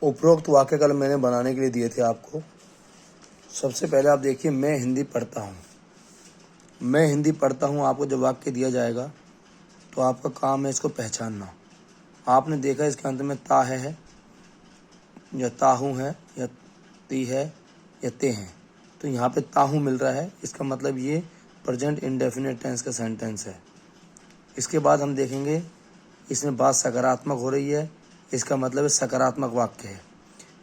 उपरोक्त वाक्य कल मैंने बनाने के लिए दिए थे आपको। सबसे पहले आप देखिए, मैं हिंदी पढ़ता हूँ। मैं हिंदी पढ़ता हूँ, आपको जब वाक्य दिया जाएगा तो आपका काम है इसको पहचानना। आपने देखा इसके अंत में ता है या ताहू है या ती है या ते हैं, तो यहाँ पे ताहू मिल रहा है, इसका मतलब ये प्रेजेंट इंडेफिनिट टेंस का सेंटेंस है। इसके बाद हम देखेंगे इसमें बात सकारात्मक हो रही है, इसका मतलब है सकारात्मक वाक्य है।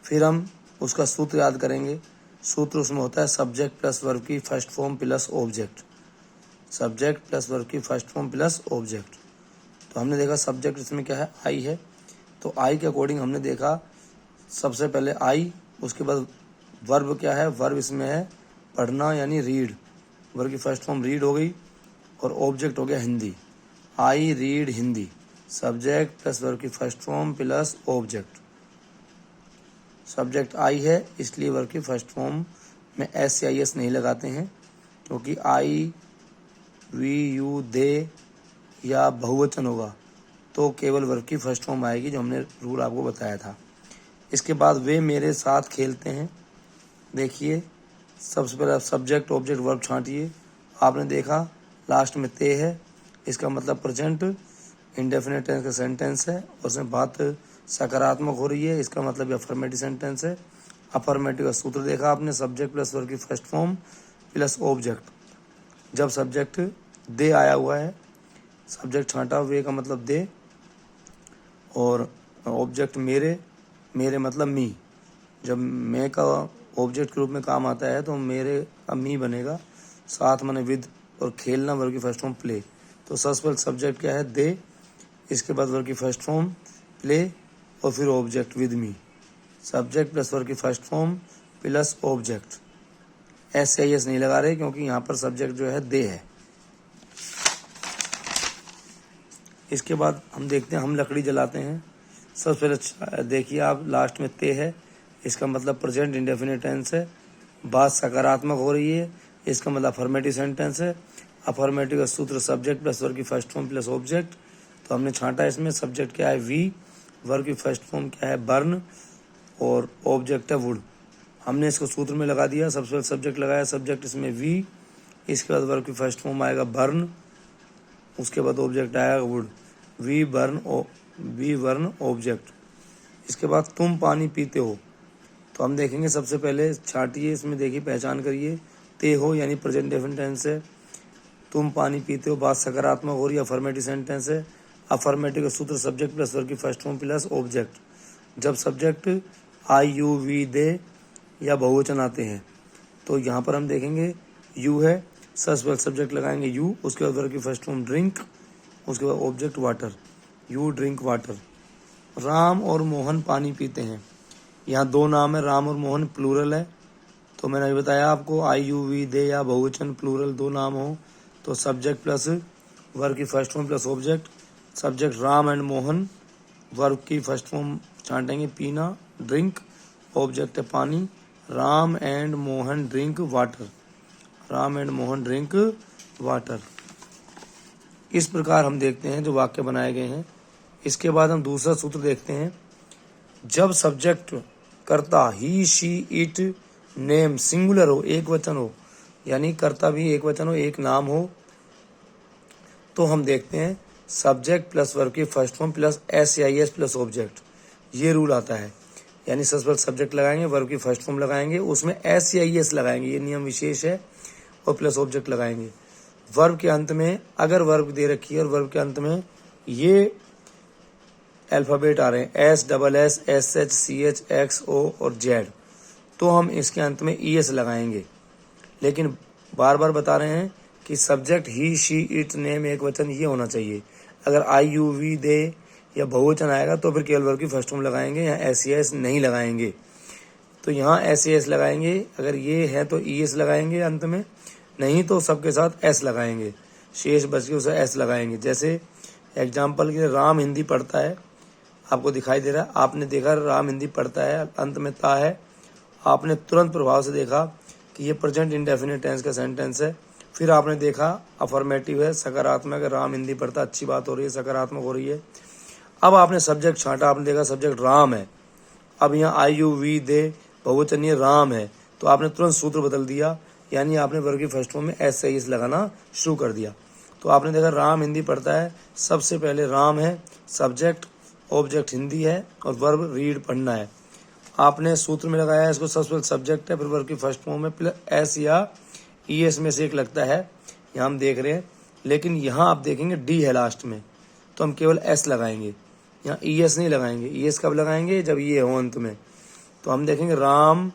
फिर हम उसका सूत्र याद करेंगे। सूत्र उसमें होता है सब्जेक्ट प्लस वर्ब की first form plus object. Subject plus verb की फर्स्ट फॉर्म प्लस ऑब्जेक्ट। तो हमने देखा सब्जेक्ट इसमें क्या है, आई है, तो आई के अकॉर्डिंग हमने देखा सबसे पहले आई, उसके बाद वर्ब क्या है, वर्ब इसमें है पढ़ना यानी रीड। वर्ब की फर्स्ट फॉर्म रीड हो गई और ऑब्जेक्ट हो गया Hindi. I read Hindi. Subject plus verb की first form plus object. Subject I है, इसलिए वर्ब की फर्स्ट फॉर्म में एस या एस नहीं लगाते हैं, क्योंकि आई वी यू दे या बहुवचन होगा तो केवल वर्ब की फर्स्ट फॉर्म आएगी, जो हमने रूल आपको बताया था। इसके बाद वे मेरे साथ खेलते हैं। देखिए सबसे पहले सब्जेक्ट ऑब्जेक्ट वर्ब छांटिए। आपने देखा लास्ट में ते है, इसका मतलब प्रेजेंट इंडेफिनिट टेंस का सेंटेंस है और उसमें बात सकारात्मक हो रही है, इसका मतलब अफर्मेटिव सेंटेंस है। अफर्मेटिव का सूत्र देखा आपने, सब्जेक्ट प्लस वर्ब की फर्स्ट फॉर्म प्लस ऑब्जेक्ट। जब सब्जेक्ट दे आया हुआ है, सब्जेक्ट छांटा, वे का मतलब दे और ऑब्जेक्ट मेरे, मेरे मतलब मी। जब मैं का ऑब्जेक्ट के रूप में काम आता है तो मेरे का मी बनेगा, साथ माने विद, और खेलना वर्ब की फर्स्ट फॉर्म प्ले। तो सबसे सब्जेक्ट क्या है, दे, इसके बाद वर्ब की फर्स्ट फॉर्म प्ले और फिर object with me. Subject plus verb की first form plus object. S या एस नहीं लगा रहे क्योंकि यहाँ पर सब्जेक्ट जो है दे है। इसके बाद हम देखते हैं हम लकड़ी जलाते हैं। सबसे पहले देखिए आप, लास्ट में ते है, इसका मतलब प्रेजेंट इंडेफिनिट टेंस है। बात सकारात्मक हो रही है, इसका मतलब अफर्मेटिव सेंटेंस है। अफर्मेटिव का सूत्र सब्जेक्ट प्लस वर्ब की फर्स्ट फॉर्म प्लस ऑब्जेक्ट। तो हमने छांटा इसमें, सब्जेक्ट क्या है वी, वर्ब की फर्स्ट फॉर्म क्या है बर्न और ऑब्जेक्ट है वुड। हमने इसको सूत्र में लगा दिया। सबसे पहले सब्जेक्ट लगाया, सब्जेक्ट इसमें वी, इसके बाद वर्ब की फर्स्ट फॉर्म आएगा बर्न, उसके बाद ऑब्जेक्ट आएगा वुड। We burn object. इसके बाद तुम पानी पीते हो, तो हम देखेंगे सबसे पहले छाटिए, इसमें देखिए पहचान करिए, ते हो यानी प्रेजेंट इंडेफिनिट टेंस है। तुम पानी पीते हो, बात सकारात्मक हो रही है, अफर्मेटिव सेंटेंस है। अफर्मेटिव का सूत्र सब्जेक्ट प्लस वर्ब की फर्स्ट फॉर्म प्लस ऑब्जेक्ट। जब सब्जेक्ट आई यू वी दे या बहुवचन आते हैं तो यहाँ पर हम देखेंगे यू है, सब्जेक्ट लगाएंगे यू, उसके बाद वर्ब की फर्स्ट फॉर्म ड्रिंक, उसके बाद object water. You drink water. Ram और मोहन पानी पीते हैं। यहाँ दो नाम है, राम और मोहन, प्लूरल है। तो मैंने अभी बताया आपको, आई यू वी दे या बहुवचन प्लूरल दो नाम हो तो सब्जेक्ट प्लस वर्ब की first form plus object. Subject Ram and Mohan, verb की फर्स्ट फॉर्म छांटेंगे पीना ड्रिंक, ऑब्जेक्ट है पानी। Ram and Mohan drink water. Ram and Mohan drink water. इस प्रकार हम देखते हैं जो वाक्य बनाए गए हैं। इसके बाद हम दूसरा सूत्र देखते हैं। जब सब्जेक्ट कर्ता ही शी इट नेम सिंगुलर हो, एक वचन हो, यानी कर्ता भी एक वचन हो, एक नाम हो, तो हम देखते हैं सब्जेक्ट प्लस वर्ब की फर्स्ट फॉर्म प्लस एस या एस प्लस ऑब्जेक्ट। ये रूल आता है, यानी सबसे सब्जेक्ट लगाएंगे, वर्ब की फर्स्ट फॉर्म लगाएंगे, उसमें एस या एस लगाएंगे, ये नियम विशेष है, और प्लस ऑब्जेक्ट लगाएंगे। वर्ब के अंत में अगर वर्ब दे रखी है और वर्ब के अंत में ये अल्फ़ाबेट आ रहे हैं S double S S H C H X O और जेड, तो हम इसके अंत में ई एस लगाएंगे। लेकिन बार बार बता रहे हैं कि subject he she it name एक वचन ये होना चाहिए। अगर आई यू वी दे या बहुवचन आएगा तो फिर केवल वर्ब की फर्स्ट फॉर्म लगाएंगे, यहाँ एस एस नहीं लगाएंगे। तो यहाँ एस एस लगाएंगे, अगर ये है तो ई एस लगाएंगे अंत में, नहीं तो सबके साथ एस लगाएंगे, शेष बच के उसे एस लगाएंगे। जैसे एग्जाम्पल के लिए राम हिंदी पढ़ता है, आपको दिखाई दे रहा है, आपने देखा राम हिंदी पढ़ता है, अंत में ता है, आपने तुरंत प्रभाव से देखा कि ये प्रेजेंट इंडेफिनिट टेंस का सेंटेंस है। फिर आपने देखा अफर्मेटिव है, सकारात्मक है, राम हिंदी पढ़ता, अच्छी बात हो रही है, सकारात्मक हो रही है। अब आपने सब्जेक्ट छांटा, आपने देखा सब्जेक्ट राम है, अब यहाँ आई यू वी दे बहुवचन ये राम है, तो आपने तुरंत सूत्र बदल दिया, यानी आपने वर्ग की फर्स्ट फॉर्म में एस से एस लगाना शुरू कर दिया। तो आपने देखा राम हिंदी पढ़ता है, सबसे पहले राम है, सब्जेक्ट ऑब्जेक्ट हिंदी है और वर्ब रीड पढ़ना है। आपने सूत्र में लगाया इसको, सबसे पहले सब्जेक्ट है, फिर वर्ब की फर्स्ट फॉर्म में प्लस एस या ई एस में से एक लगता है, यहाँ हम देख रहे हैं। लेकिन यहाँ आप देखेंगे डी है लास्ट में, तो हम केवल एस लगाएंगे, यहाँ ई एस नहीं लगाएंगे। ई एस कब लगाएंगे? जब ये हो अंत में। तो हम देखेंगे राम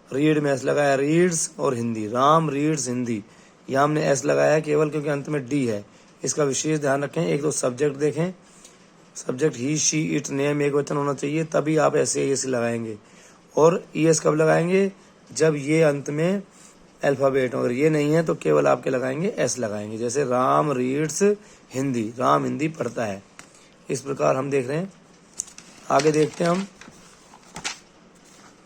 रीड में एस लगाया, रीड्स और हिंदी, राम रीड्स हिंदी, यहाँ हमने एस लगाया केवल क्योंकि अंत में डी है। इसका विशेष ध्यान रखें, एक तो सब्जेक्ट देखें, subject he she it name एक वचन होना चाहिए, तभी आप ऐसे एस लगाएंगे। और ई एस कब लगाएंगे? जब ये अंत में अल्फाबेट, अगर ये नहीं है तो केवल आपके लगाएंगे एस लगाएंगे, जैसे राम रीड्स हिंदी, राम हिंदी पढ़ता है। इस प्रकार हम देख रहे हैं। आगे देखते हैं हम,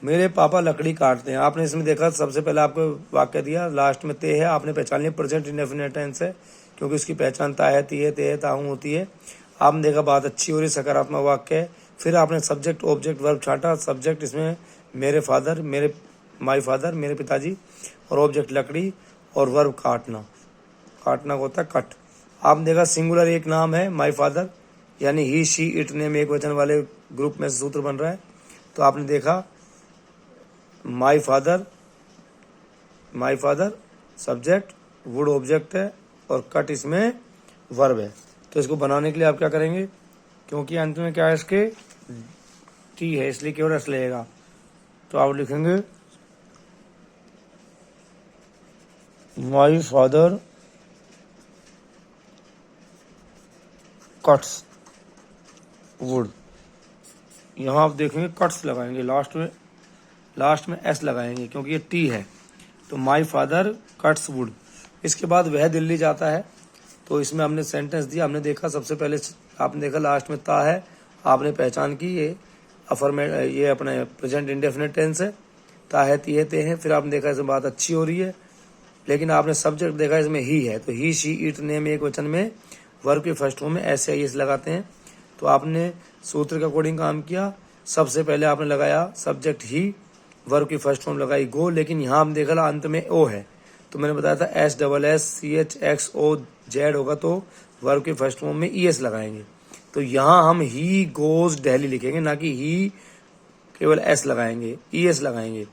मेरे पापा लकड़ी काटते हैं। आपने इसमें देखा सबसे पहले आपको वाक्य दिया, लास्ट में ते है, आपने पहचान लिया प्रेजेंट इंडेफिनिट टेंस है, क्योंकि उसकी पहचान ता है, ती है, ते है, ताहू होती है। आपने देखा बात अच्छी हो रही, सकारात्मक वाक्य है। फिर आपने सब्जेक्ट ऑब्जेक्ट वर्ब छाटा, सब्जेक्ट इसमें मेरे फादर, माई फादर मेरे पिताजी, और ऑब्जेक्ट लकड़ी, और वर्ब काटना, काटना होता है कट। आपने देखा सिंगुलर एक नाम है माई फादर, यानी ही शी इट नेम एक वचन वाले ग्रुप में से सूत्र बन रहा है। तो आपने देखा my father subject, would object है, और कट इसमें वर्ब है। तो इसको बनाने के लिए आप क्या करेंगे, क्योंकि अंत में क्या है इसके टी है, इसलिए केवल एस लगेगा। तो आप लिखेंगे माई फादर कट्स वुड, यहाँ आप देखेंगे कट्स लगाएंगे, लास्ट में एस लगाएंगे क्योंकि ये टी है। तो माई फादर कट्स वुड। इसके बाद वह दिल्ली जाता है, तो इसमें हमने सेंटेंस दिया, हमने देखा सबसे पहले आपने देखा लास्ट में ता है, आपने पहचान की ये ये अपने प्रेजेंट इंडेफिनिट टेंस है, ता है, ती है, ते है। फिर आपने देखा इसमें बात अच्छी हो रही है, लेकिन आपने सब्जेक्ट देखा इसमें ही है, तो ही शी इट नेम एक वचन में वर्ब के फर्स्ट फॉर्म में एस या एस लगाते हैं। तो आपने सूत्र के अकॉर्डिंग काम किया, सबसे पहले आपने लगाया सब्जेक्ट ही, वर्ब की फर्स्ट फॉर्म लगाई गो, लेकिन यहाँ हम देखा अंत में ओ है, तो मैंने बताया था S double S C H X O Z होगा, तो वर्ब की फर्स्ट फॉर्म में ई एस लगाएंगे। तो यहाँ हम ही गोज दिल्ली लिखेंगे, ना कि ही केवल एस लगाएंगे, ई एस लगाएंगे।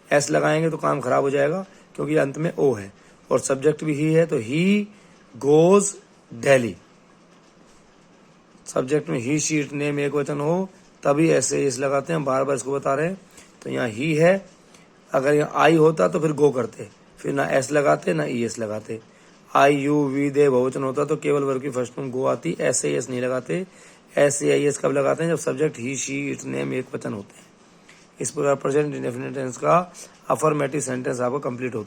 एस लगाएंगे तो काम खराब हो जाएगा, क्योंकि अंत में ओ है और सब्जेक्ट भी ही है, तो ही गोज दिल्ली। सब्जेक्ट में ही शी इट नेम एक वचन हो तभी ऐसे एस लगाते हैं, बार बार इसको बता रहे हैं। तो यहाँ ही है, अगर यहाँ आई होता तो फिर गो करते, फिर ना एस लगाते ना ई एस लगाते। आई यू वी दे बहुवचन होता तो केवल वर्ग की फर्स्ट फॉर्म गो आती, ऐसे एस नहीं लगाते। ऐसे आई एस कब लगाते हैं? जब subject he she it name एक वचन होते हैं। इस प्रकार प्रेजेंट इंडेफिनिट टेंस का अफर्मेटिव सेंटेंस आपको कंप्लीट होता है।